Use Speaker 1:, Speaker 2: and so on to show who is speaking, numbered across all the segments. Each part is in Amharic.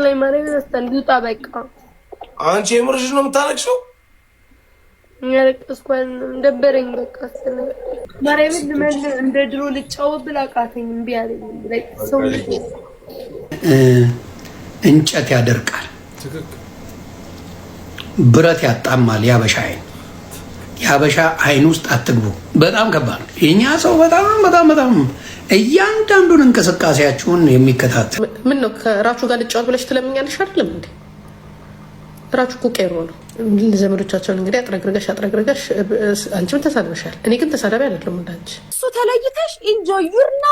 Speaker 1: ላይ ማረኝ አስተንዱታ በቃ
Speaker 2: አንቺ የምርሽ ነው የምታለቅሽው?
Speaker 1: ያለቅስኳል ደበረኝ በቃ አስተነ ማረኝ ምን እንደ ድሮ ልጫወት ብላቃተኝ እምቢ አለኝ ላይ ሰው
Speaker 3: እንጨት ያደርቃል ብረት ያጣማል ያበሻ አይን ውስጥ አትግቡ በጣም ከባድ ነው የኛ ሰው በጣም እያንዳንዱን እንቅስቃሴያችሁን የሚከታተል
Speaker 4: ምን ነው ከራቹ ጋር ልጫወት ብለሽ ትለምኛለሽ አይደለም እንዴ ራቹ እኮ ቀሮ ነው ዘመዶቻቸውን እንግዲህ አጥረግርገሽ አንቺም ተሳድበሻል እኔ ግን ተሳዳቢ አይደለም እንዳንቺ
Speaker 5: እሱ ተለይተሽ ኢንጆይ ዩርና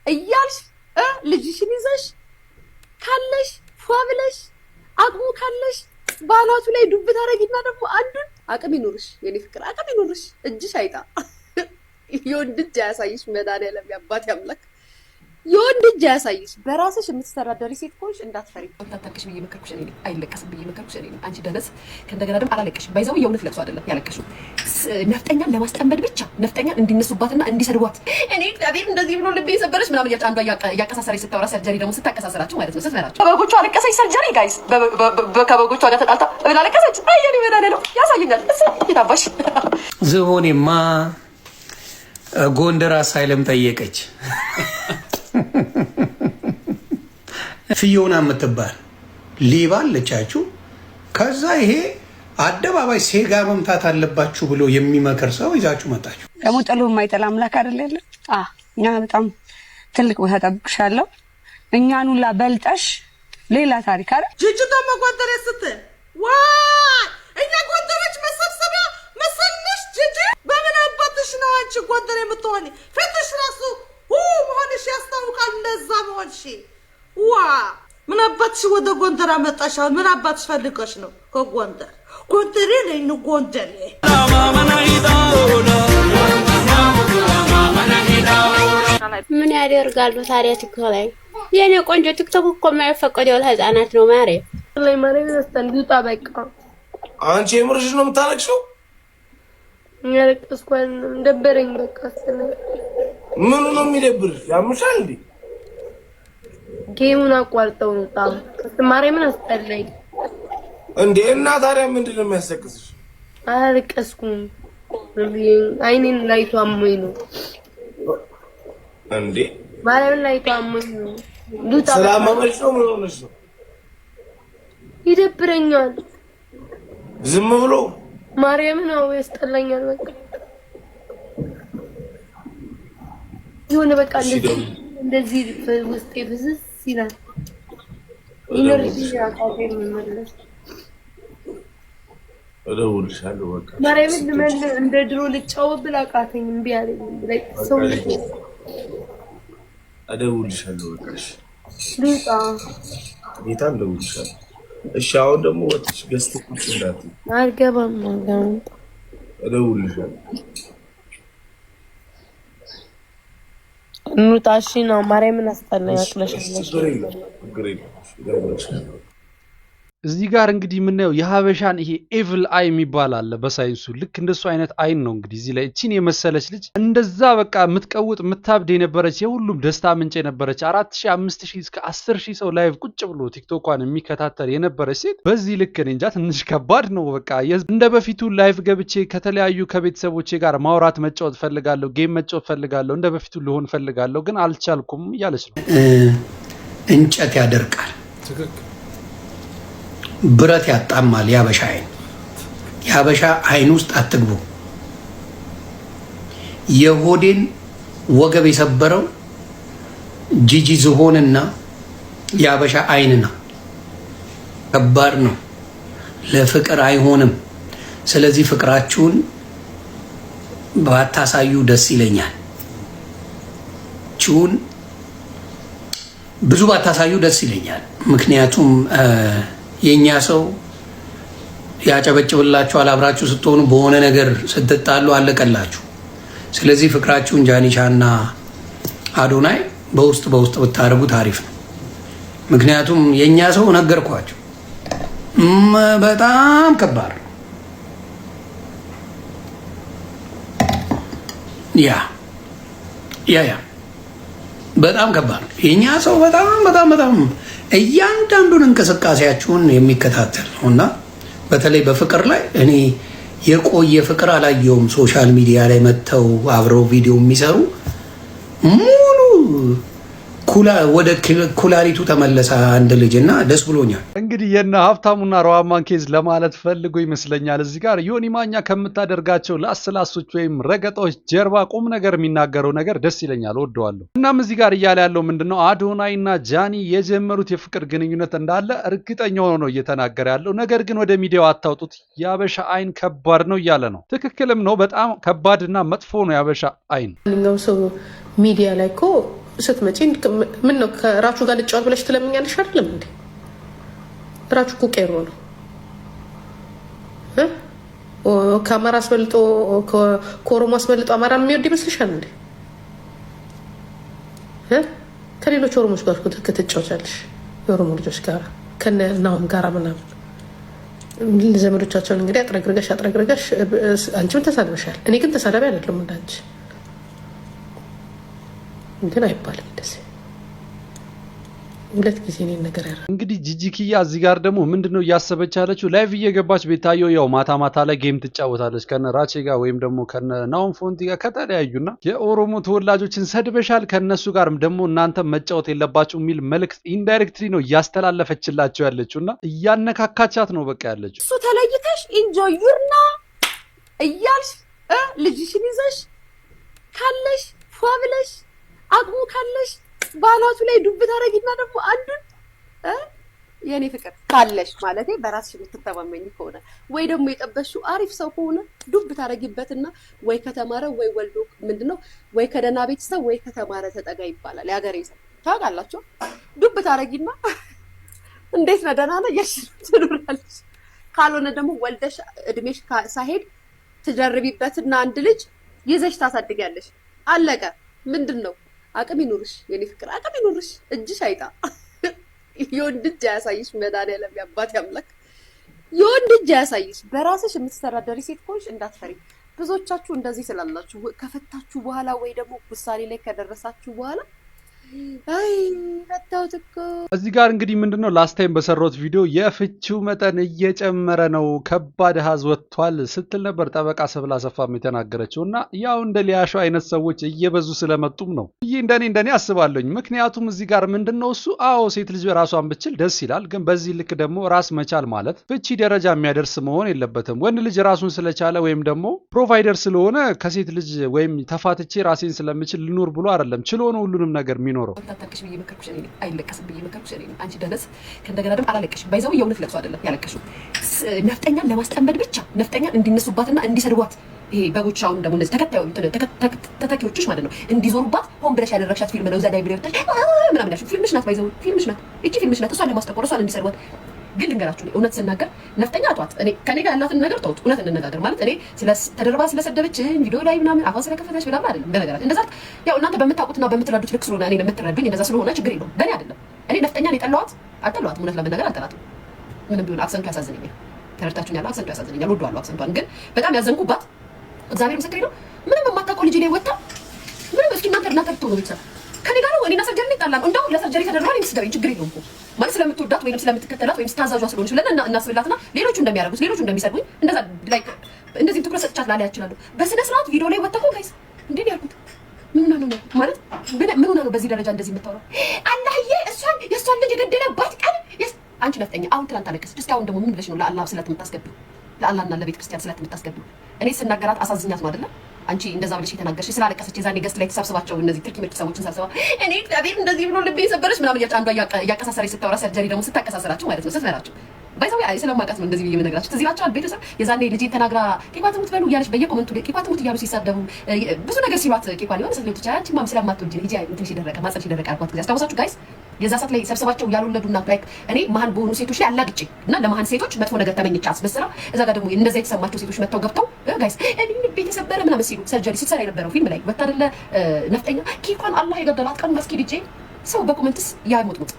Speaker 5: እያልሽ ልጅሽን ይዘሽ ካለሽ ፏብለሽ አቅሙ ካለሽ ባላቱ ላይ ዱብ ታረጊና ደግሞ አንዱን አቅም ይኖርሽ የኔ ፍቅር አቅም ይኖርሽ እጅሽ አይጣ የወንድ እጅ ያሳይሽ መድኃኒዓለም ያባት ያምላክ የወንድ እጅ ያሳይሽ በራስሽ የምትስተዳደሪ ሴት ሆንሽ እንዳትፈሪ
Speaker 4: ታታክሽ ብዬ መከርኩሽ እኔ አይለቀስም ብዬ መከርኩሽ እኔ አንቺ ደነስ ከእንደገና ደግሞ አላለቀሽም ባይዘው የእውነት ለቅሶ አይደለም ያለቀሽው ነፍጠኛን ለማስጠመድ ብቻ ነፍጠኛን እንዲነሱባትና እንዲሰድቧት እኔ እግዚአብሔር እንደዚህ ብሎ ልቤ ሰበረሽ ምናምን ያጫ አንዷ ያቀሳሰረች ስታወራ ሰርጀሪ ደግሞ ስታቀሳሰራችሁ ማለት ነው ስትመራችሁ ከበጎቹ አለቀሰች ሰርጀሪ ጋይስ ከበጎቹ ጋር ተጣልታ አለቀሰች አየኔ ወዳኔ ነው ያሳየኛል እሱ ይታባሽ
Speaker 3: ዝሆኔማ ጎንደር አሳይለም ጠየቀች ፊዮና የምትባል ሌባ አለቻችሁ ከዛ ይሄ አደባባይ ሴጋ መምታት አለባችሁ ብሎ የሚመክር ሰው ይዛችሁ መጣችሁ
Speaker 5: ደግሞ ጥሎ የማይጠላ አምላክ አይደል ያለ እኛ በጣም ትልቅ ቦታ ጠብቅሻለሁ እኛን ሁላ በልጠሽ ሌላ ታሪክ አይደል
Speaker 6: ጅጅቶ መጓደር ስትል ዋይ እኛ ጎንደሮች መሰብሰቢያ መሰልሽ ጅጅ በምን አባትሽ ነው አንቺ ጎንደር የምትሆኒ ፍትሽ ራሱ መሆንሽ ያስታውቃል እንደዛ መሆንሽ ዋ ምን አባትሽ ወደ ጎንደር አመጣሽ ምን አባትሽ ፈልገሽ ነው ከጎንደር ጎንደሬ ነኝ ጎንደሬ
Speaker 7: ምን ያደርጋሉ ታዲያ ቲክቶክ ላይ የኔ ቆንጆ ቲክቶክ እኮ የማይፈቀደው ለህፃናት ነው ማሬ
Speaker 1: ላይ ማረኝ አስተንዱታ በቃ
Speaker 2: አንቺ የምርሽ ነው የምታለቅሽው?
Speaker 1: ያለቅስኳል ደበረኝ በቃ አስተነ
Speaker 2: ምን ነው የሚደብር ያምሻል እንዴ
Speaker 1: ጌሙን አቋርጠው ነው ታው ማርያምን አስጠላኝ
Speaker 2: እንዴ እና ታዲያ ምንድነው የሚያስለቅስሽ
Speaker 1: አልቀስኩም አይኔን ላይ ታሞኝ ነው
Speaker 2: እንዴ
Speaker 1: ማርያምን ላይ ታሞኝ ነው ዱታ
Speaker 2: ሰላማመሽ ነው ምን ሆነሽ ነው
Speaker 1: ይደብረኛል
Speaker 2: ዝም ብሎ
Speaker 1: ማርያምን ነው ያስጠላኛል በቃ ይሁን በቃ እንደዚህ ውስጤ ፍስስ ይላል ኢነርጂ ያቃተኝ መመለስ
Speaker 2: እደውልልሻለሁ በቃ
Speaker 1: ማርያምን ምን እንደ ድሮ ልጫወት ብላቃተኝ እምቢ አለኝ ላይ ሰው
Speaker 2: እደውልልሻለሁ በቃ
Speaker 1: ዱጣ
Speaker 2: ጌታ እደውልልሻለሁ እሺ አሁን ደግሞ ወጥሽ ገዝት ቁጭ እንዳት
Speaker 1: አልገባም
Speaker 2: እደውልልሻለሁ
Speaker 1: እንውጣሽ ነው ማርያምን አስጠላኝ አቅለሽልሽ
Speaker 8: እዚህ ጋር እንግዲህ የምናየው የሀበሻን ይሄ ኤቭል አይ የሚባል አለ በሳይንሱ ልክ እንደሱ አይነት አይን ነው እንግዲህ እዚህ ላይ እቺን የመሰለች ልጅ እንደዛ በቃ የምትቀውጥ የምታብድ የነበረች የሁሉም ደስታ ምንጭ የነበረች 4000 5000 እስከ 10000 ሰው ላይቭ ቁጭ ብሎ ቲክቶኳን የሚከታተል የነበረች ሴት በዚህ ልክ እኔ እንጃ ትንሽ ከባድ ነው በቃ እንደ በፊቱ ላይቭ ገብቼ ከተለያዩ ከቤተሰቦቼ ጋር ማውራት መጫወት ፈልጋለሁ ጌም መጫወት ፈልጋለሁ እንደ በፊቱ ልሆን ፈልጋለሁ ግን አልቻልኩም እያለች ነው
Speaker 3: እንጨት ያደርቃል ብረት ያጣማል ያበሻ አይን ውስጥ አትግቡ የሆዴን ወገብ የሰበረው ጂጂ ዝሆንና ያበሻ አይንና ከባድ ነው ለፍቅር አይሆንም ስለዚህ ፍቅራችሁን ባታሳዩ ደስ ይለኛል ቹን ብዙ ባታሳዩ ደስ ይለኛል ምክንያቱም የኛ ሰው ያጨበጭብላችኋል አብራችሁ ስትሆኑ በሆነ ነገር ስትጣሉ አለቀላችሁ ስለዚህ ፍቅራችሁን ጃኒሻና አዶናይ በውስጥ ብታረጉ ታሪፍ ነው ምክንያቱም የኛ ሰው ነገርኳችሁ በጣም ከባድ ያ በጣም ከባድ የኛ ሰው በጣም እያንዳንዱን እንቅስቃሴያችሁን የሚከታተል ነውና በተለይ በፍቅር ላይ እኔ የቆየ ፍቅር አላየውም። ሶሻል ሚዲያ ላይ መጥተው አብረው ቪዲዮ የሚሰሩ ሙሉ ወደ ኩላሊቱ ተመለሰ አንድ ልጅና ደስ ብሎኛል።
Speaker 8: እንግዲህ የነ ሀብታሙና ሩሃማን ኬዝ ለማለት ፈልጎ ይመስለኛል እዚህ ጋር ዮኒ ማኛ ከምታደርጋቸው ላስላሶች ወይም ረገጦች ጀርባ ቁም ነገር የሚናገረው ነገር ደስ ይለኛል፣ ወደዋለሁ። እናም እዚህ ጋር እያለ ያለው ምንድነው አዶናይና ጃኒ የጀመሩት የፍቅር ግንኙነት እንዳለ እርግጠኛ ሆኖ ነው እየተናገረ ያለው። ነገር ግን ወደ ሚዲያው አታውጡት፣ ያበሻ አይን ከባድ ነው እያለ ነው። ትክክልም ነው። በጣም ከባድና መጥፎ ነው ያበሻ አይን።
Speaker 4: ማንኛውም ሰው ሚዲያ ላይ እኮ ስትመጪ ምን ነው ከራቹ ጋር ልጫወት ብለሽ ትለምኛለሽ አይደለም እንዴ? ራቹ እኮ ቄሮ ነው። ከአማራ አስበልጦ ከኦሮሞ አስበልጦ አማራን የሚወድ ይመስልሻል እንዴ? ከሌሎች ኦሮሞች ጋር ክትጫወቻለሽ፣ የኦሮሞ ልጆች ጋር ከነናሁም ጋር ምናምን ዘመዶቻቸውን እንግዲህ አጥረግርገሽ አንቺም ተሳድበሻል። እኔ ግን ተሳዳቢ አይደለም እንዳንቺ ግን አይባልም እንደዚህ ሁለት ጊዜ ነው ነገር ያረ
Speaker 8: እንግዲህ ጂጂኪያ እዚህ ጋር ደግሞ ምንድነው እያሰበች ያለችው? ላይቭ እየገባች ቤታዮ ያው ማታ ላይ ጌም ትጫወታለች ከነ ራቼ ጋር ወይም ደግሞ ከነ ናውን ፎንቲ ጋር ከተለያዩና የኦሮሞ ተወላጆችን ሰድበሻል ከነሱ ጋር ደግሞ እናንተ መጫወት የለባችሁ የሚል መልእክት ኢንዳይሬክትሊ ነው እያስተላለፈችላቸው ያለችውና እያነካካቻት ነው በቃ ያለችው።
Speaker 5: እሱ ተለይተሽ ኢንጆይ ዩርና እያልሽ ልጅሽን ይዘሽ ካለሽ ፏብለሽ አቅሙ ካለሽ ባላቱ ላይ ዱብ ታረጊና ደግሞ አንዱን የኔ ፍቅር ካለሽ ማለት በራስሽ የምትተማመኝ ከሆነ ወይ ደግሞ የጠበሽው አሪፍ ሰው ከሆነ ዱብ ታረጊበትና ወይ ከተማረ ወይ ወልዶ ምንድነው ወይ ከደና ቤተሰብ ወይ ከተማረ ተጠጋ ይባላል ያገሬ ሰው ታውቃላችሁ። ዱብ ታረጊና እንዴት ነው ደህና ነው ያሽ ትኖራለሽ። ካልሆነ ደግሞ ወልደሽ እድሜሽ ሳይሄድ ትጀርቢበትና አንድ ልጅ ይዘሽ ታሳድጊያለሽ። አለቀ። ምንድነው አቅም ይኑርሽ የኔ ፍቅር አቅም ይኑርሽ። እጅሽ አይጣ የወንድ እጅ ያሳይሽ። መድኃኒዓለም ያባት ያምላክ የወንድ እጅ ያሳይሽ። በራስሽ የምትስተዳደሪ ሴት ሆንሽ እንዳትፈሪ። ብዙዎቻችሁ እንደዚህ ስላላችሁ ከፈታችሁ በኋላ ወይ ደግሞ ውሳኔ ላይ ከደረሳችሁ በኋላ አይ ፈታውት እኮ። እዚህ
Speaker 8: ጋር እንግዲህ ምንድነው ላስት ታይም በሰራሁት ቪዲዮ የፍቺው መጠን እየጨመረ ነው ከባድ ሀዝ ወጥቷል ስትል ነበር ጠበቃ ሰብለ አሰፋም የተናገረችውና ያው እንደ ሊያሾ አይነት ሰዎች እየበዙ ስለመጡም ነው እንደኔ አስባለሁኝ። ምክንያቱም እዚህ ጋር ምንድነው እሱ አዎ ሴት ልጅ ራሷን ብችል ደስ ይላል፣ ግን በዚህ ልክ ደግሞ ራስ መቻል ማለት ፍቺ ደረጃ የሚያደርስ መሆን የለበትም። ወንድ ልጅ ራሱን ስለቻለ ወይም ደግሞ ፕሮቫይደር ስለሆነ ከሴት ልጅ ወይም ተፋትቼ ራሴን ስለምችል ልኖር ብሎ አይደለም ችሎ ነው ሁሉንም ነገር የሚኖር
Speaker 4: ታታክሽ ብዬ መከርኩሽ እኔ አይለቀስም ብዬ መከርኩሽ እኔ አንቺ ደነስ ከእንደገና ደግሞ አላለቀሽም። ባይዘው የእውነት ለቅሶ አይደለም ያለቀሽው ነፍጠኛን ለማስጠመድ ብቻ ነፍጠኛን እንዲነሱባትና እንዲሰድቧት ይሄ በጎቻውን ደግሞ እንደዚህ ተተኪዎችሽ ማለት ነው እንዲዞሩባት ሆን ብለሽ ያደረግሻት ፊልም ነው። እዛ ላይ ብለሽ ምናምን ያልሽው ፊልምሽ ናት። ባይዘው ፊልምሽ ናት። እቺ ፊልምሽ ናት። እሷን ለማስጠቆር እሷን እንዲሰድቧት ግን ልንገራችሁ እውነት ስናገር ነፍጠኛ አቷት እኔ ከኔ ጋር ያላትን ነገር ተውት። እውነት እንነጋገር ማለት እኔ ተደርባ ስለሰደበችን ቪዲዮ ላይ ምናምን አፋን ስለከፈተች ምናምን አይደለም። በነገራችን እንደዛ ያው እናንተ በምታውቁትና በምትረዱት ልክ ስለሆነ እኔ ለምትረዱኝ እንደዛ ስለሆነ ችግር የለውም። በእኔ አይደለም። እኔ ነፍጠኛን የጠላኋት አልጠላኋትም። እውነት ለመናገር አልጠላትም። ምንም ቢሆን አክሰንቱ ያሳዝነኛል። ተረድታችሁኛል? አክሰንቱ ያሳዝነኛል። ወደዋለሁ አክሰንቷን። ግን በጣም ያዘንኩባት እግዚአብሔር ምስክሬ ነው። ምንም የማታውቀው ልጅ ላይ ወጣ ምንም እስኪ እናንተ ብትሆኑ ቤተሰብ ከኔ ጋር ነው እኔና ሰርጀሪ እንጣላለን። እንደው ለሰርጀሪ ተደርጓል እንስደረኝ ችግር የለውም እኮ ማለት ስለምትወዳት ወይም ስለምትከተላት ወይም ስታዛዧ ስለሆነች ብለን እናስብላትና ሌሎቹ እንደሚያደርጉት ሌሎቹ እንደሚሰድቡኝ እንደዛ ላይክ እንደዚህ ትኩረት ሰጥቻት ላላ ያችላሉ። በስነ ስርዓት ቪዲዮ ላይ ወጣሁ ጋይስ እንዴ ያልኩት ምን ነው ማለት ምን ሆነ ነው በዚህ ደረጃ እንደዚህ የምታወራው? አላህዬ የእሷን ልጅ የገደለባት ቀን አንቺ ነፍጠኛ አሁን ትላንት አለቀስሽ። እስኪ አሁን ደግሞ ምን ብለሽ ነው ለአላህ ስለት የምታስገቢው? ለአላህና ለቤተ ክርስቲያን ስለት የምታስገቢው? እኔ ስናገራት አሳዝኛት ነው አይደለ? አንቺ እንደዛ ብለሽ የተናገርሽ ስላለቀሰች የዛኔ ገስት ላይ ተሰብስባቸው እነዚህ ትርኪ ምርጥ ሰዎችን ሰብስባ እኔ እግዚአብሔር እንደዚህ ብሎ ልቤ ሰበረሽ ምናምን እያልሽ አንዷ እያቀሳሰረች ስታወራ ሰርጀሪ ደግሞ ስታቀሳሰራችሁ ማለት ነው ስትመራችሁ ባይዛው ስለማውቃት ነው እንደዚህ ብዬ የምነግራችሁ። ትዝ ይላችኋል ቤተሰብ የዛኔ ልጄ ተናግራ ኬኳት ሙትበሉ እያለች በየኮመንቱ ኬኳት ሙት እያሉ ሲሳደቡ ብዙ ነገር ሲሏት ኬኳ ሊሆን ስለምትቻ አንቺ ማም ስለማትወጂ ልጄ ትንሽ ይደረቀ ማጸን ይደረቀ አልኳት ጊዜ አስታውሳችሁ ጋይስ። የዛ ሰዓት ላይ ሰብስባቸው ያልወለዱና ላይክ እኔ መሀን በሆኑ ሴቶች ላይ አላግጬ እና ለመሀን ሴቶች መጥፎ ነገር ተመኝቻ አስመስላ እዛ ጋር ደግሞ እንደዛ የተሰማቸው ሴቶች መጥተው ገብተው ጋይስ እኔ ቤተሰብ በረ ምናምን ሲሉ ሰርጀሪ ሲሰራ የነበረው ፊልም ላይ ወጣ አይደለ ነፍጠኛ ኬኳን አላህ የገደላት ቀን መስኪ ልጄ ሰው በኮመንትስ ያሞጥሙጥ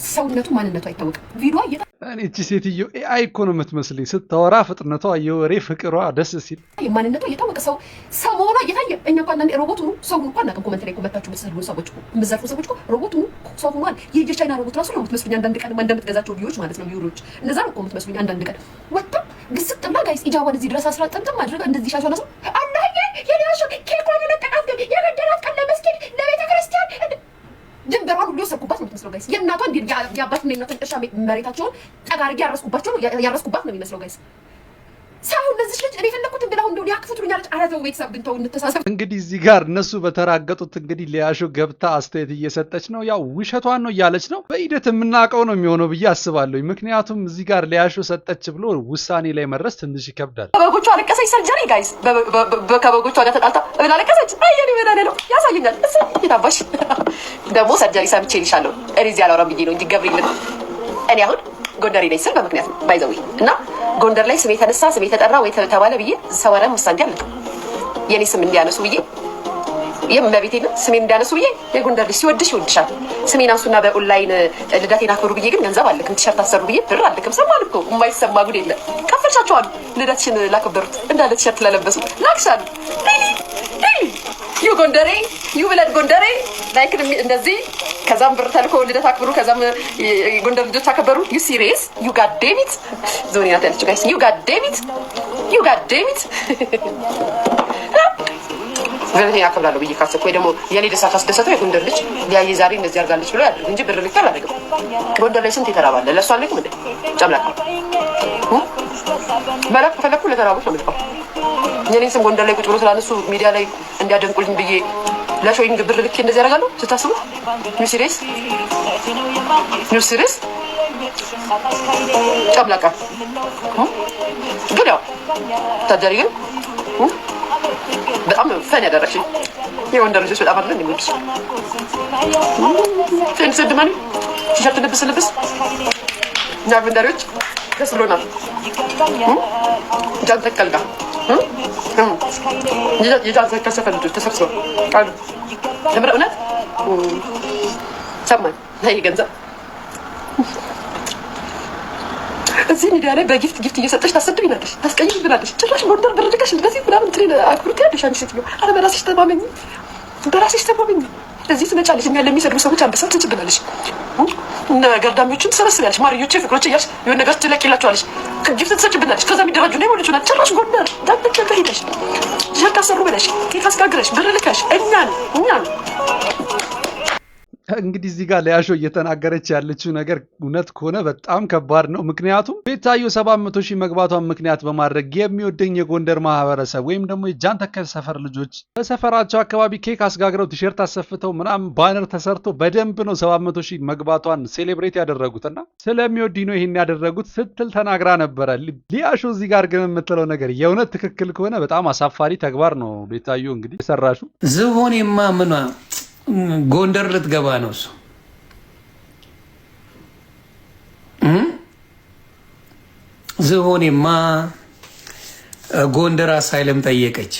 Speaker 4: ሰውነቱ ማንነቱ አይታወቅም። ቪዲዮ
Speaker 8: እኔ እቺ ሴትዮ ኤአይ እኮ ነው የምትመስለኝ ስታወራ፣ ፍጥነቷ፣ የወሬ ፍቅሯ ደስ ሲል
Speaker 4: ማንነቱ እየታወቀ ሰው መሆኗ እየታየ እኛ እንኳን አንዳንዴ ሮቦት ሆኑ ሰው ሆኑ እንኳን እናውቅም። ኮመንት ላይ ኮመንታችሁ የምትሰድቡ ሰዎች እኮ የምትዘርፉ ሰዎች እኮ ሮቦት ሆኑ ሰው ሆኗል። የቻይና ሮቦት ራሱ ነው የምትመስሉኝ አንዳንድ ቀን እንደምትገዛቸው ቪዲዮዎች ማለት ነው ቪዲዮዎች እንደዛ ነው እኮ የምትመስሉኝ አንዳንድ ቀን ወጣ ግስጥ ብላ ጋይስ ኢጃዋን እዚህ ድረስ አስራ ጥምጥም አድርጋ እንደዚህ ሻሻና ሰው አላህ የሊያሾ ኬኳን ለቀቃት የገደላት ቀን ለመስጊድ ለቤተ ክርስቲያን ድንበሯን ሁሉ የወሰድኩባት ነው የምትመስለው ጋይስ። የእናቷን የአባትና የእናቷን እርሻ መሬታቸውን ጠጋርጌ ያረስኩባት ነው የሚመስለው ጋይስ። ሳው እንደዚህ ልጅ እኔ ፈለኩት ብለው እንደው ያክፍቱኛል። አረተው ቤተሰብ ግን ተው እንተሳሰብ።
Speaker 8: እንግዲህ እዚህ ጋር እነሱ በተራገጡት እንግዲህ ሊያሾ ገብታ አስተያየት እየሰጠች ነው። ያው ውሸቷን ነው እያለች ነው። በሂደት የምናውቀው ነው የሚሆነው ብዬ አስባለሁ። ምክንያቱም እዚህ ጋር ሊያሾ ሰጠች ብሎ ውሳኔ ላይ መድረስ ትንሽ ይከብዳል።
Speaker 4: በበጎቿ አለቀሰች ሰርጀሪ ጋይስ። ከበጎቿ ጋር ተጣልታ ብላ አለቀሰች። አየኔ ወዳኔ ነው ያሳየኛል። እሺ ይታባሽ ደግሞ ሰርጀሪ ሰምቼ ይልሻለሁ። እኔ እዚህ አላወራም ብዬ ነው እንጂ ገብርኤል እኔ አሁን ጎንደሬ ነኝ ስል በምክንያት ነው ባይዘው እና ጎንደር ላይ ስሜ ተነሳ ስሜ ተጠራ ወይ ተባለ ብዬ ሰዋራም ውሳንዲ አለ የኔ ስም እንዲያነሱ ብዬ የመቤቴን ስሜ እንዲያነሱ ብዬ የጎንደር ልጅ ሲወድሽ ይወድሻል ስሜን አንሱና በኦንላይን ልደቴን አክብሩ ብዬ ግን ገንዘብ አልክም ቲሸርት አሰሩ ብዬ ብር አልክም። ሰማን እኮ የማይሰማ ጉድ የለ። ከፈልሻቸዋል ልደትሽን ላከበሩት እንዳለ ቲሸርት ለለበሱ ላክሻል። ዩ ጎንደሬ ዩ ብለድ ጎንደሬ ላይክ እንደዚህ ከዛም ብር ተልኮ ልደት አክብሩ ከዛም ጎንደር ልጆች አከበሩ። ዩ ሲሪየስ ዩ ጋድ ዴሚት ዞኒ ናት ያለችው ጋይስ። ዩ ጋድ ዴሚት ዘመን ያከብራለሁ ብዬ ካሰብኩ ወይ ደግሞ የኔ ደስታ ካስደሰተው የጎንደር ልጅ ሊያየ ዛሬ እንደዚህ አድርጋለች ብሎ ያድርግ እንጂ ብር ልክ አላደርግም። ጎንደር ላይ ስንት የተራባለ ለእሷ አልልክም እንደ ጨምላቅ መላክ ከፈለኩ ለተራቡት ነው የምልከው። የኔን ስም ጎንደር ላይ ቁጭ ብሎ ስላነሱ ሚዲያ ላይ እንዲያደንቁልኝ ብዬ ለሾይንግ ብር ልኬ እንደዚህ ያደርጋለሁ ስታስቡ። ዩ ሲሪየስ ጨምላቃ ግን ያው ታደሪ ግን በጣም ፈን ያደረግሽኝ የጎንደር ልጆች በጣም አለን የሚሉት ፌን ስድማኒ ቲሸርት ልብስ እኛ ጎንደሬዎች ደስ ብሎናል። ጃን ተከል ጋር የጃን ተከል ሰፈር ልጆች ተሰብስበው አሉ። ለምረ እውነት ሰማን ላይ ገንዘብ እዚህ ሚዲያ ላይ በጊፍት እየሰጠሽ ታሰድብኛለሽ፣ ታስቀይምብናለሽ። ጭራሽ ጎንደር ብር ልከሽ እንደዚህ ምናምን ትሬን አክብሩት ያለሽ አንቺ ሴትዮ። ኧረ በራስሽ ተማመኝ። እዚህ ትመጫለሽ እኛ ለሚሰድቡ ሰዎች አንበሳ ትጭብናለሽ። እነ ገርዳሚዎችን ትሰበስቢያለሽ፣ ማርዮቼ ፍቅሮቼ እያልሽ የሆነ ነገር ትለቂላቸዋለሽ፣ ጊፍት ትሰጭብናለሽ። ከዛ የሚደራጁ ነው ይሞልቹ ናት። ጭራሽ ጎንደር ዳንተከል ሄደሽ ሸርት አሰሩ ብለሽ ኬክ አስጋግረሽ ብር ልከሽ እኛን
Speaker 8: እንግዲህ እዚህ ጋር ሊያሾ እየተናገረች ያለችው ነገር እውነት ከሆነ በጣም ከባድ ነው። ምክንያቱም ቤታዮ 700,000 መግባቷን ምክንያት በማድረግ የሚወደኝ የጎንደር ማህበረሰብ ወይም ደግሞ የጃን ተከል ሰፈር ልጆች በሰፈራቸው አካባቢ ኬክ አስጋግረው ቲሸርት አሰፍተው ምናምን ባነር ተሰርቶ በደንብ ነው 700,000 መግባቷን ሴሌብሬት ያደረጉትና ስለሚወድኝ ነው ይሄን ያደረጉት ስትል ተናግራ ነበረ። ሊያሾ እዚህ ጋር ግን የምትለው ነገር የእውነት ትክክል ከሆነ በጣም አሳፋሪ ተግባር ነው ቤታዮ እንግዲህ የሰራሹ።
Speaker 3: ዝሆኔማ ምኗ ጎንደር ልትገባ ነው እሱ ዝሆኔማ ጎንደር አሳይለም ጠየቀች።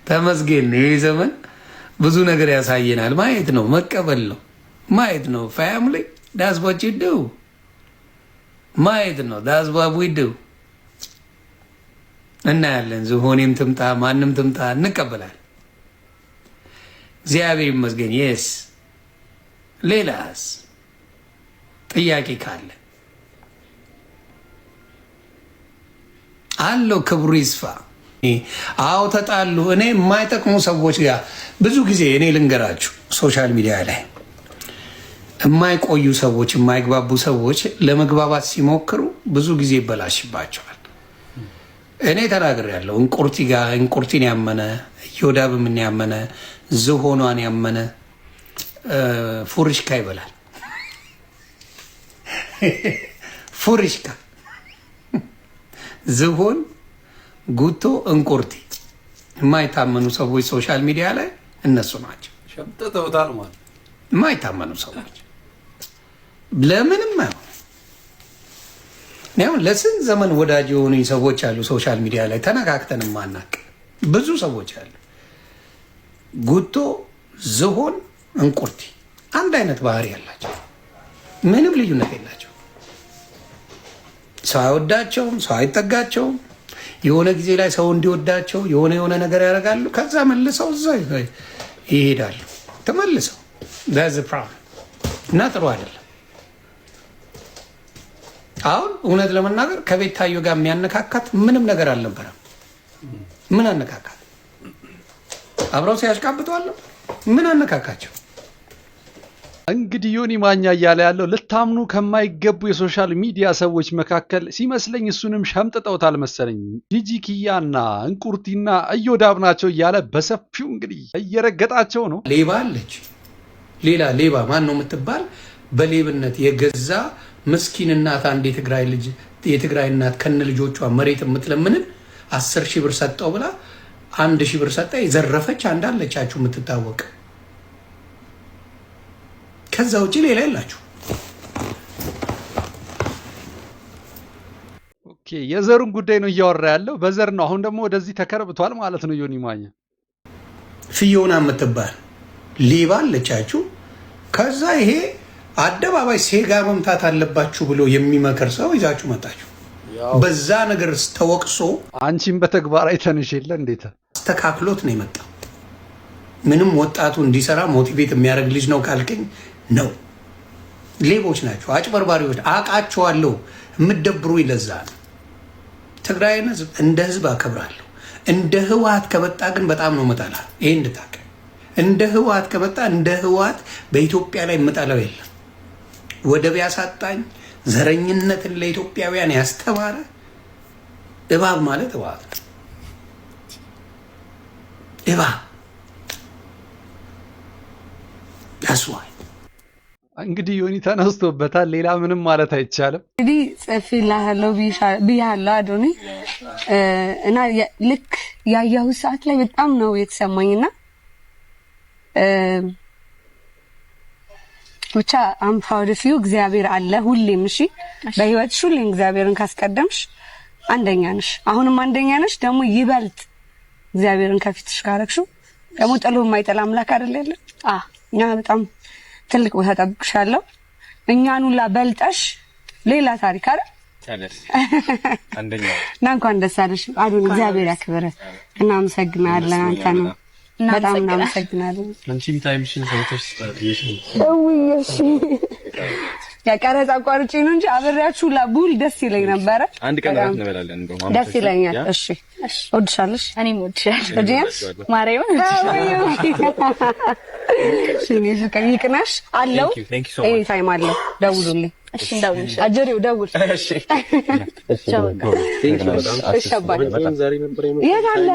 Speaker 3: ተመስገን ነው። ይህ ዘመን ብዙ ነገር ያሳየናል። ማየት ነው መቀበል ነው ማየት ነው። ፋሚሊ ዳስ ዋት ዩ ዱ ማየት ነው። ዳስ ዋት ዊ ዱ እናያለን። ዝሆኔም ትምጣ ማንም ትምጣ እንቀበላል። እግዚአብሔር ይመስገን። የስ ሌላስ ጥያቄ ካለ አለው ክብሩ ይስፋ። አዎ ተጣሉ። እኔ የማይጠቅሙ ሰዎች ጋር ብዙ ጊዜ እኔ ልንገራችሁ፣ ሶሻል ሚዲያ ላይ የማይቆዩ ሰዎች የማይግባቡ ሰዎች ለመግባባት ሲሞክሩ ብዙ ጊዜ ይበላሽባቸዋል። እኔ ተናግሬያለሁ። እንቁርቲን ያመነ ዮዳብምን ያመነ ዝሆኗን ያመነ ፉርሽካ ይበላል። ፉርሽካ፣ ዝሆን፣ ጉቶ፣ እንቁርቲ የማይታመኑ ሰዎች ሶሻል ሚዲያ ላይ እነሱ ናቸው።
Speaker 9: ሸምጥተውታል ማለት
Speaker 3: የማይታመኑ ሰዎች ለምንም አይሆን። ነው ለስንት ዘመን ወዳጅ የሆኑ ሰዎች አሉ ሶሻል ሚዲያ ላይ ተነካክተን ማናቅ ብዙ ሰዎች አሉ። ጉቶ፣ ዝሆን፣ እንቁርቲ አንድ አይነት ባህሪ ያላቸው ምንም ልዩነት የላቸው። ሰው አይወዳቸውም፣ ሰው አይጠጋቸውም። የሆነ ጊዜ ላይ ሰው እንዲወዳቸው የሆነ ነገር ያደርጋሉ። ከዛ መልሰው እዛ ይሄዳሉ ተመልሰው። that's the problem እና ጥሩ አይደለም። አሁን እውነት ለመናገር ከቤታዮ ጋር የሚያነካካት ምንም ነገር አልነበረም። ምን አነካካት? አብረው ሲያሽቃብጠዋል። ምን አነካካቸው?
Speaker 8: እንግዲህ ዮኒ ማኛ እያለ ያለው ልታምኑ ከማይገቡ የሶሻል ሚዲያ ሰዎች መካከል ሲመስለኝ እሱንም ሸምጥጠውታል መሰለኝ። ጂጂ ኪያና እንቁርቲና እዮዳብ ናቸው እያለ በሰፊው እንግዲህ እየረገጣቸው ነው።
Speaker 3: ሌባ አለች፣ ሌላ ሌባ ማን ነው የምትባል በሌብነት የገዛ ምስኪን እናት፣ አንድ የትግራይ እናት ከነ ልጆቿ መሬት የምትለምንን 10,000 ብር ሰጠው ብላ 1,000 ብር ሰጣ የዘረፈች አንዳለቻችሁ የምትታወቅ። ከዛ ውጪ ሌላ የላችሁ።
Speaker 8: ኦኬ የዘሩን ጉዳይ ነው እያወራ ያለው፣ በዘር ነው። አሁን ደግሞ ወደዚህ ተከርብቷል ማለት ነው። ዮኒ ማኛ
Speaker 3: ፊዮና የምትባል ሌባ አለቻችሁ። ከዛ ይሄ አደባባይ ሴጋ መምታት አለባችሁ ብሎ የሚመክር ሰው ይዛችሁ መጣችሁ። በዛ ነገር ተወቅሶ
Speaker 8: አንቺም በተግባር አይተንሽ የለ እንዴት
Speaker 3: አስተካክሎት ነው የመጣው። ምንም ወጣቱ እንዲሰራ ሞቲቬት የሚያደርግ ልጅ ነው ካልከኝ ነው። ሌቦች ናቸው፣ አጭበርባሪዎች አውቃቸዋለሁ። የምትደብሩ ይለዛል። ትግራይን እንደ ህዝብ አከብራለሁ። እንደ ህወሓት ከመጣ ግን በጣም ነው መጣላ። ይሄ እንድታውቅ። እንደ ህወሓት ከመጣ እንደ ህወሓት በኢትዮጵያ ላይ መጣላው የለም። ወደብ ያሳጣኝ ዘረኝነትን ለኢትዮጵያውያን ያስተማረ እባብ ማለት እባብ ነው። እባብ ያስዋል።
Speaker 8: እንግዲህ ዮኒ ተነስቶበታል። ሌላ ምንም ማለት አይቻልም።
Speaker 5: እንግዲህ ጽፌልሃለሁ ብያለሁ አዶኒ እና ልክ ያየሁት ሰዓት ላይ በጣም ነው የተሰማኝና ብቻ አም ፕራውድ ኦፍ ዩ። እግዚአብሔር አለ ሁሌም። እሺ በህይወትሽ ሁሌም እግዚአብሔርን ካስቀደምሽ አንደኛ ነሽ። አሁንም አንደኛ ነሽ። ደግሞ ይበልጥ እግዚአብሔርን ከፊትሽ ካረግሽው ደግሞ ጥሎ የማይጠላ አምላክ አይደል ያለ? እና በጣም ትልቅ ቦታ ጠብቅሻለሁ። እኛን ሁላ በልጠሽ ሌላ ታሪክ አይደል? አንደኛ እና እንኳን ደስ አለሽ አዶኒ። እግዚአብሔር ያክብርህ። እናመሰግናለን። አንተ ነው በጣም እናመሰግናለን። አንቺም ታይምሽን ሰውተሽ እሺ ያቀረጻ ቋርጪ ነው እንጂ አብሬያችሁ ላቡል ደስ ይለኝ ነበር። አንድ ቀን አራት እንበላለን እንደውም ደስ ይለኛል። እሺ ወድሻለሽ። እኔም ወድሻለሁ። እጂስ ማሪዮ እሺ ነሽ ከይቅናሽ አለው ኤኒ ታይም አለው። ደውሉልኝ። እሺ ደውልሽ አጀሪው ደውል። እሺ ቻው እሺ አባይ ዛሬ ነበር የታለ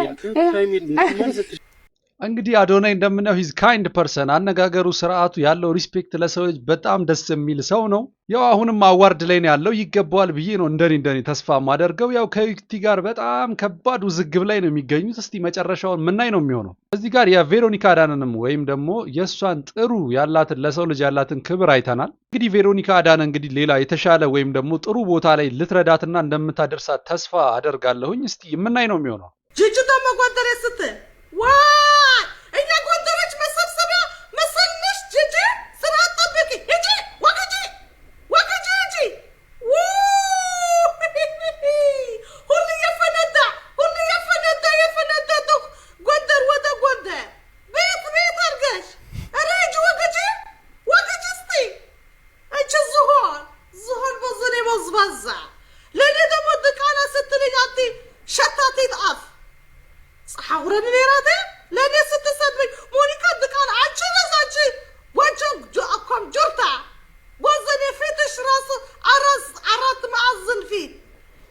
Speaker 8: እንግዲህ አዶናይ እንደምናየው ሂዝ ካይንድ ፐርሰን። አነጋገሩ፣ ስርዓቱ ያለው ሪስፔክት ለሰው ልጅ በጣም ደስ የሚል ሰው ነው። ያው አሁንም አዋርድ ላይ ነው ያለው። ይገባዋል ብዬ ነው እንደኔ ተስፋ ማደርገው። ያው ከዩቲ ጋር በጣም ከባድ ውዝግብ ላይ ነው የሚገኙት። እስቲ መጨረሻውን ምናይ ነው የሚሆነው። እዚህ ጋር የቬሮኒካ አዳነንም ወይም ደግሞ የእሷን ጥሩ ያላትን ለሰው ልጅ ያላትን ክብር አይተናል። እንግዲህ ቬሮኒካ አዳነ እንግዲህ ሌላ የተሻለ ወይም ደግሞ ጥሩ ቦታ ላይ ልትረዳትና እንደምታደርሳት ተስፋ አደርጋለሁኝ። እስቲ ምናይ ነው የሚሆነው።
Speaker 6: ጅጅ ተመቆጠረ ስትል እኛ ጎንደሮች መሰብሰቢያ መሰልሽ ጅጅ ስራ ጠብቂ ሂጂ ወግጂ ሂጂ ሁሉ የፈነዳ ጎንደር ወደ ጎንደር ቤት አድርገሽ ኧረ ሂጂ ወግጂ እስቲ አንቺ ዝሆን በዙኔ መዝባዛ ለእኔ ደግሞ ድቃላ ስትልኝ አቲ ሸታቴ ጣፍ ፀሐውረን ኔራቴ ለእኔ ስትሰድበኝ ሞኒካ ድቃላ አንቺ ነሳች ወንጭ አኳም ጆርታ ወዘኔ ፊትሽ ራሱ አራት ማዕዘን ፊት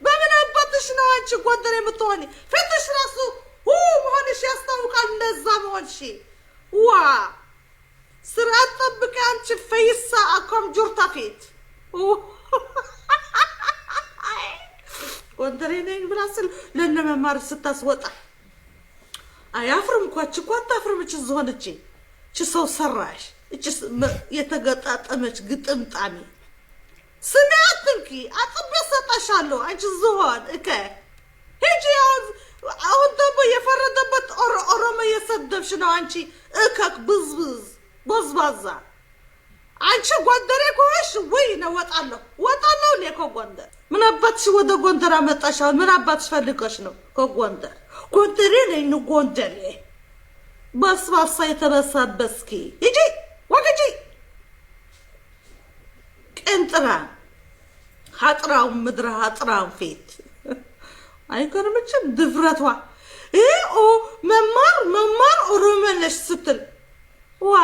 Speaker 6: በምን አባትሽ ነው አንቺ ጎንደር የምትሆኒ? ፊትሽ ራሱ መሆንሽ ያስታውቃል። እንደዛ መሆንሽ ዋ ስርዓት ጠብቂ አንቺ ፈይሳ አኳም ጆርታ ፊት ጎንደሬ ነኝ ብላ ስል ለነመማር ስታስወጣ አያፍርም እኮ እቺ እኮ አታፍርም። እቺ ዝሆንች እቺ ሰው ሰራሽ እቺ የተገጣጠመች ግጥምጣሚ ስሜ አትንኪ። አጥቤ ሰጣሻለሁ አንቺ ዝሆን ሂጂ። አሁን ደግሞ የፈረደበት ኦሮሞ የሰደብሽ ነው አንቺ እከክ ብዝብዝ ቦዝባዛ አንቺ ጎንደሬ ከሆንሽ ወይ ነው ወጣለሁ እኔ ከጎንደር ምን አባትሽ ወደ ጎንደር አመጣሽ ምን አባትሽ ፈልገሽ ነው ከጎንደር ጎንደሬ ነኝ ጎንደሬ በስባሳ የተበሳበስኪ እጂ ወገጂ ቅንጥራ ሀጥራው ምድረ ሀጥራው ፊት አይከርምችም ድፍረቷ መማር ኦሮሞ ነሽ ስትል ዋ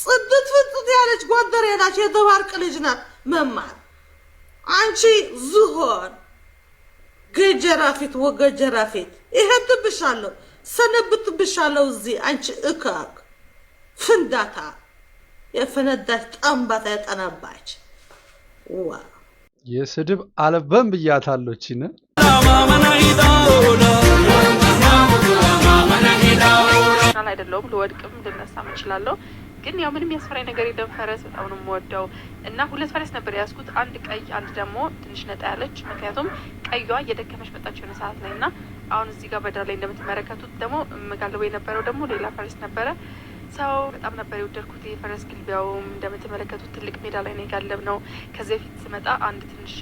Speaker 6: ጽድት ፍጥት ያለች ጎንደሬ ናት የተባርቅ ልጅ ናት መማር አንቺ ዝሆን ገጀራ ፊት ወገጀራ ፊት ይሄድብሻለሁ ሰነብትብሻለሁ እዚህ አንቺ እካክ ፍንዳታ የፈነዳች ጠምባታ ያጠናባች ዋ
Speaker 8: የስድብ አልበም ብያታለሁ እቺን
Speaker 9: አይደለም ልወድቅም ልነሳም እችላለሁ ግን ያው ምንም ያስፈራኝ ነገር የለም ፈረስ በጣም ነው የምወደው እና ሁለት ፈረስ ነበር ያስኩት አንድ ቀይ አንድ ደግሞ ትንሽ ነጣ ያለች ምክንያቱም ቀይዋ እየደከመች መጣች የሆነ ሰዓት ላይ እና አሁን እዚህ ጋር በዳር ላይ እንደምትመለከቱት ደግሞ መጋለቡ የነበረው ደግሞ ሌላ ፈረስ ነበረ ሰው በጣም ነበር የወደድኩት የፈረስ ግልቢያውም እንደምትመለከቱት ትልቅ ሜዳ ላይ ነው የጋለብነው ከዚህ በፊት ስመጣ አንድ ትንሽ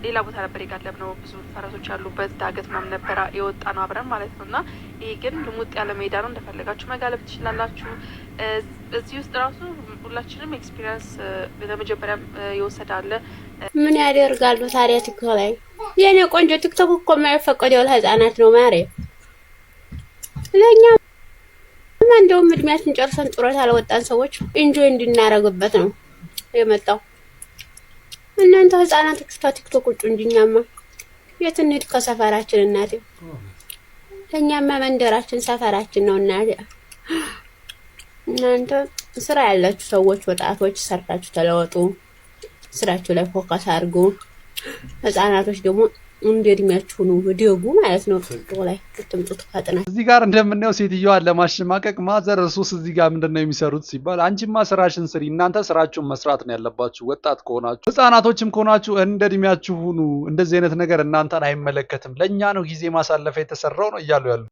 Speaker 9: ሌላ ቦታ ነበር የጋለብነው ብዙ ፈረሶች ያሉበት ዳገት ምናምን ነበር የወጣ ነው አብረን ማለት ነው እና ይሄ ግን ልሙጥ ያለ ሜዳ ነው እንደፈለጋችሁ መጋለብ ትችላላችሁ እዚህ ውስጥ ራሱ ሁላችንም ኤክስፒሪየንስ ለመጀመሪያ ይወሰዳል
Speaker 7: ምን ያደርጋሉ ታዲያ ቲክቶክ ላይ የኔ ቆንጆ ቲክቶክ እኮ የማይፈቀደው ለህፃናት ነው ማሬ ለኛ እንደውም እድሜያችን ጨርሰን ጡረታ አልወጣን ሰዎች ኢንጆይ እንድናረግበት ነው የመጣው እናንተ ህፃናት ቲክቶክ ቁጭ እንጂኛማ የት እንሂድ ከሰፈራችን እናቴ ለኛማ መንደራችን ሰፈራችን ነው እናቴ እናንተ ስራ ያላችሁ ሰዎች ወጣቶች ሰርታችሁ ተለወጡ ስራችሁ ላይ ፎከስ አድርጉ ህፃናቶች ደግሞ እንደ እድሜያችሁ ነው ወዲያው ማለት ነው ቲክቶክ ላይ ትምጡት ፈጥና
Speaker 8: እዚህ ጋር እንደምናየው ሴትዮዋን ለማሽማቀቅ ማዘር እሱስ እዚህ ጋር ምንድነው የሚሰሩት ሲባል አንቺማ ስራሽን ስሪ እናንተ ስራችሁን መስራት ነው ያለባችሁ ወጣት ከሆናችሁ ህፃናቶችም ከሆናችሁ እንደ እድሜያችሁ ሁኑ እንደዚህ አይነት ነገር እናንተን አይመለከትም ለኛ ነው ጊዜ ማሳለፍ የተሰራው ነው እያሉ ያሉ